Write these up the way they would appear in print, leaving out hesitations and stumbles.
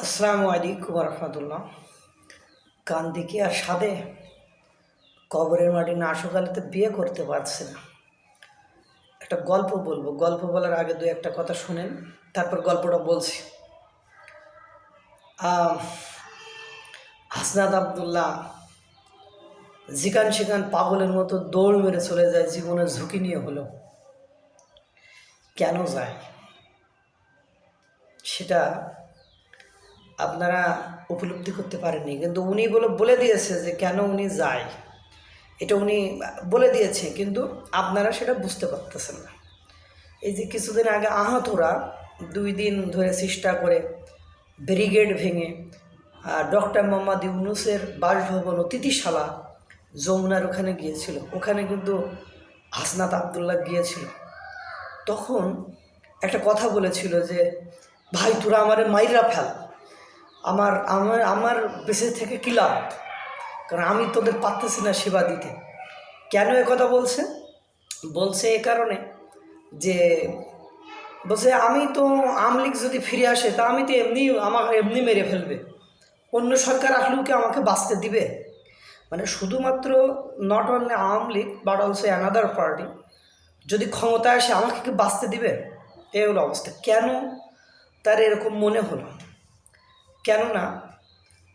আসসালামু আলাইকুম রহমতুল্লাহ। কান্দি কি আর সাদে কবরের মাটি না শুকালে তো বিয়ে করতে পারছে না। একটা গল্প বলবো, গল্প বলার আগে দু একটা কথা শুনেন, তারপর গল্পটা বলছি। আহ, হাসনাত আবদুল্লাহ যেখান সেখান পাগলের মতো দৌড় মেরে চলে যায়, জীবনের ঝুঁকি নিয়ে হলো। কেন যায় সেটা আপনারা উপলব্ধি করতে পারেননি, কিন্তু উনি বলে দিয়েছে যে কেন উনি যায়। এটা উনি বলে দিয়েছে, কিন্তু আপনারা সেটা বুঝতে পারতেছেন না। এই যে কিছুদিন আগে আহতরা 2 দিন ধরে চেষ্টা করে ব্যারিকেড ভেঙে ডক্টর মোহাম্মদ ইউনুসের বাসভবন অতিথিশালা যমুনার ওখানে গিয়েছিল। ওখানে কিন্তু হাসনাত আবদুল্লাহ গিয়েছিল। তখন একটা কথা বলেছিল যে, ভাই তোরা আমারে মাইরা ফেল, আমার আমার আমার বেঁচে থেকে কী লাভ, কারণ আমি তোদের পারতেছি না সেবা দিতে। কেন এ কথা বলছে? বলছে এ কারণে যে, বলছে আমি তো আওয়ামী লীগ যদি ফিরে আসে তা আমি তো আমাকে এমনি মেরে ফেলবে, অন্য সরকার আসলেও কি আমাকে বাঁচতে দিবে? মানে শুধুমাত্র not only Awami League but also another party যদি ক্ষমতায় আসে আমাকে কি বাঁচতে দিবে? এই হলো অবস্থা। কেন তার এরকম মনে হলো? কেননা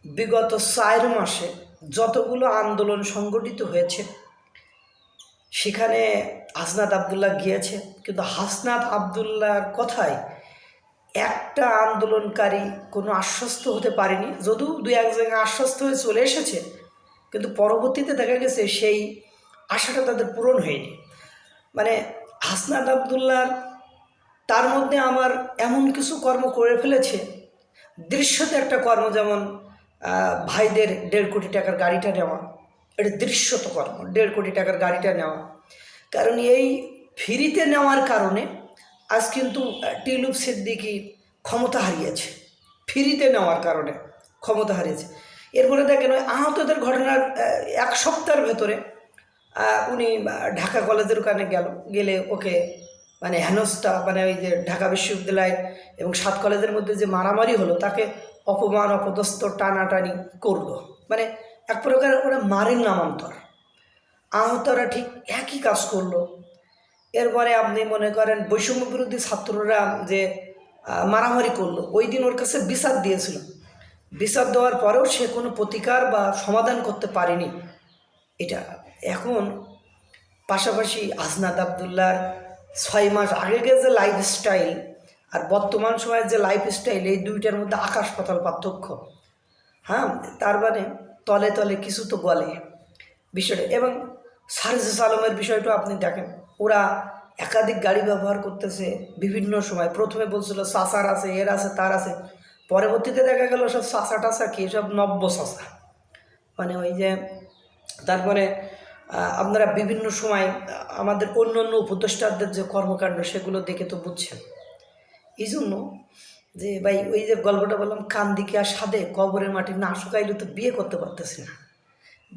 বিগত 4 মাসে যতগুলো আন্দোলন সংগঠিত হয়েছে সেখানে হাসনাত আবদুল্লাহ গিয়েছে, কিন্তু হাসনাত আবদুল্লাহর কথায় একটা আন্দোলনকারী কোনো আশ্বস্ত হতে পারেনি। যদিও 2-1 জায়গায় আশ্বস্ত হয়ে চলে এসেছে, কিন্তু পরবর্তীতে দেখা গেছে সেই আশাটা তাদের পূরণ হয়নি। মানে হাসনাত আবদুল্লাহর তার মধ্যে আমার এমন কিছু কর্ম করে ফেলেছে, দৃশ্যতে একটা কর্ম, যেমন ভাইদের 1.5 কোটি টাকার গাড়িটা নেওয়া, এটা দৃশ্যত কর্ম। 1.5 কোটি টাকার গাড়িটা নেওয়া, কারণ এই ফ্রিতে নেওয়ার কারণে আজ কিন্তু টিলুপ সিদ্দিকী ক্ষমতা হারিয়েছে। ফ্রিতে নেওয়ার কারণে ক্ষমতা হারিয়েছে। এরপরে দেখেন ওই আহতদের ঘটনার 1 সপ্তাহের ভেতরে উনি ঢাকা কলেজের ওখানে গেলে ওকে মানে হেনস্থা, মানে ওই যে ঢাকা বিশ্ববিদ্যালয় এবং 7 কলেজের মধ্যে যে মারামারি হলো, তাকে অপমান অপদস্থ টানাটানি করলো। মানে এক প্রকার ওরা মারের নামান্তর। আহতরা ঠিক একই কাজ করলো। এরপরে আপনি মনে করেন বৈষম্য বিরোধী ছাত্ররা যে মারামারি করলো, ওই দিন ওর কাছে বিচার দিয়েছিল। বিচার দেওয়ার পরেও সে কোনো প্রতিকার বা সমাধান করতে পারেনি। এটা এখন পাশাপাশি হাসনাত আবদুল্লাহর 6 মাস আগেকার যে লাইফস্টাইল আর বর্তমান সময়ের যে লাইফস্টাইল, এই দুইটার মধ্যে আকাশ পাতাল পার্থক্য। হ্যাঁ, তার মানে তলে তলে কিছু তো গলে বিষয়টা। এবং সারজিস আলমের বিষয়টা আপনি দেখেন, ওরা একাধিক গাড়ি ব্যবহার করতেছে বিভিন্ন সময়। প্রথমে বলছিল সাসার আছে, এর আছে, তার আছে, পরবর্তীতে দেখা গেল সব সাসা টাসা কি, সব নব্য সাসা। মানে ওই যে তারপরে আপনারা বিভিন্ন সময় আমাদের অন্য অন্য উপদেষ্টাদের যে কর্মকাণ্ড সেগুলো দেখে তো বুঝছেন। এই জন্য যে ভাই ওই যে গল্পটা বললাম, কান্দিকে আর সাদে কবরের মাটি না শুকাইলে তো বিয়ে করতে পারতেছি না,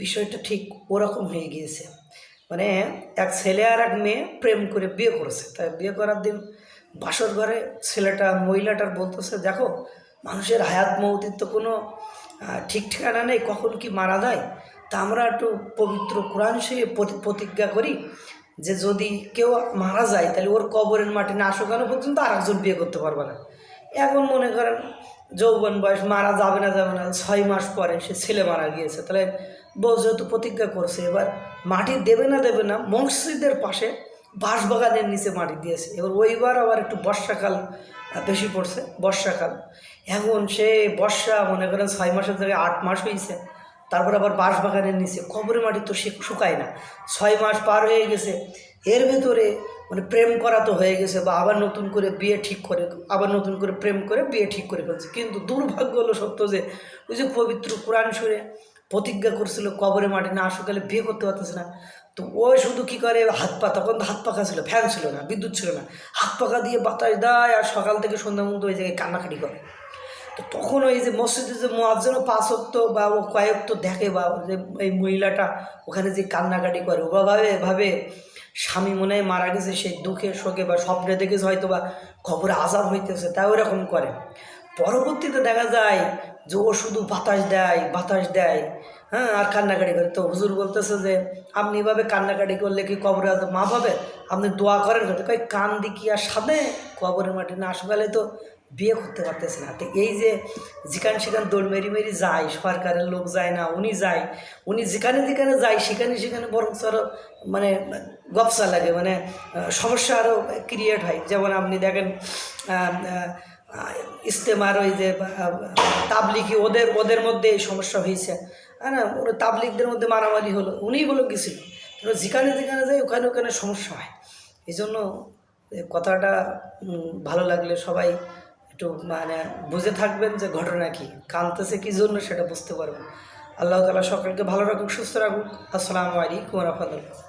বিষয়টা ঠিক ওরকম হয়ে গিয়েছে। মানে এক ছেলে আর এক মেয়ে প্রেম করে বিয়ে করেছে, তাই বিয়ে করার দিন বাসর ঘরে মহিলাটার বলতেছে, দেখো মানুষের হায়াত মৌতির তো কোনো ঠিক ঠিকানা নেই, কখন কি মারা যায়, তা আমরা একটু পবিত্র কোরআন শরীফে প্রতিজ্ঞা করি যে যদি কেউ মারা যায় তাহলে ওর কবরের মাটি না শুকানো পর্যন্ত আর একজন বিয়ে করতে পারবে না। এখন মনে করেন যৌবন বয়স, মারা যাবে না 6 মাস পরে সে ছেলে মারা গিয়েছে, তাহলে বউ যেহেতু প্রতিজ্ঞা করছে, এবার মাটি দেবে না মসজিদের পাশে বাঁশবাগানের নিচে মাটি দিয়েছে। এবার ওইবার আবার একটু বর্ষাকাল বেশি পড়ছে, বর্ষাকাল। এখন সে বর্ষা মনে করেন 6 মাসের জায়গায় 8 মাস হয়েছে, তারপর আবার বাঁশবাগানের নিচে কবরের মাটি তো সে শুকায় না। 6 মাস পার হয়ে গেছে, এর ভেতরে মানে প্রেম করা তো হয়ে গেছে, বা আবার নতুন করে বিয়ে ঠিক করে, আবার নতুন করে প্রেম করে বিয়ে ঠিক করে ফেলছে। কিন্তু দুর্ভাগ্য হলো সত্য যে ওই যে পবিত্র কোরআন সুরে প্রতিজ্ঞা করছিল কবরে মাটি না শুকালে বিয়ে করতে পারতেছে না, তো ও শুধু কী করে, হাত পা, তখন হাত পাখা ছিল, ফ্যান ছিল না, বিদ্যুৎ ছিল না, হাত পাখা দিয়ে বাতাস দেয় আর সকাল থেকে সন্ধ্যা পর্যন্ত ওই জায়গায় কান্নাকাটি করে। তো তখন ওই যে মসজিদে যে মুয়াজ্জিনও 5 ওয়াক্ত বা ও কয়েকটা দেখে, বা যে এই মহিলাটা ওখানে যে কান্নাকাটি করে, ও ভাবে স্বামী মনে হয় মারা গেছে, সেই দুঃখে শোকে বা স্বপ্নে দেখেছে হয়তো বা খবরে আজাব হইতেছে, তাই ওরকম করে। পরবর্তীতে দেখা যায় যে ও শুধু বাতাস দেয়, হ্যাঁ, আর কান্নাকাটি করে। তো হুজুর বলতেছে যে আপনি এভাবে কান্নাকাটি করলে কি কবরে আজাব মাফ হবে? আপনি দোয়া করেন কত? কই কান দি কি আর সামনে কবরের মাটি না আসলে তো বিয়ে করতে পারতেছে না। তো এই যে যেখানে সেখানে দৌড় মেরি যায়, সরকারের লোক যায় না, উনি যায়, উনি যেখানে যেখানে যায় সেখানে বরং আরও মানে গপসা লাগে, মানে সমস্যা আরও ক্রিয়েট হয়। যেমন আপনি দেখেন ইস্তেমার ওই যে তাবলিগি, ওদের মধ্যে এই সমস্যা হয়েছে, হ্যাঁ না, ওরা তাবলিগদের মধ্যে মারামারি হলো, উনিই বলে গেছিল। যেখানে যেখানে যায় ওখানে সমস্যা হয়। এই জন্য কথাটা ভালো লাগলে সবাই একটু মানে বুঝে থাকবেন যে ঘটনা কী, কাঁদতেছে কী জন্য সেটা বুঝতে পারবেন। আল্লাহ তাআলা সকলকে ভালো রাখুক, সুস্থ রাখুক। আসসালামু আলাইকুম ওয়া রাহমাতুল্লাহ।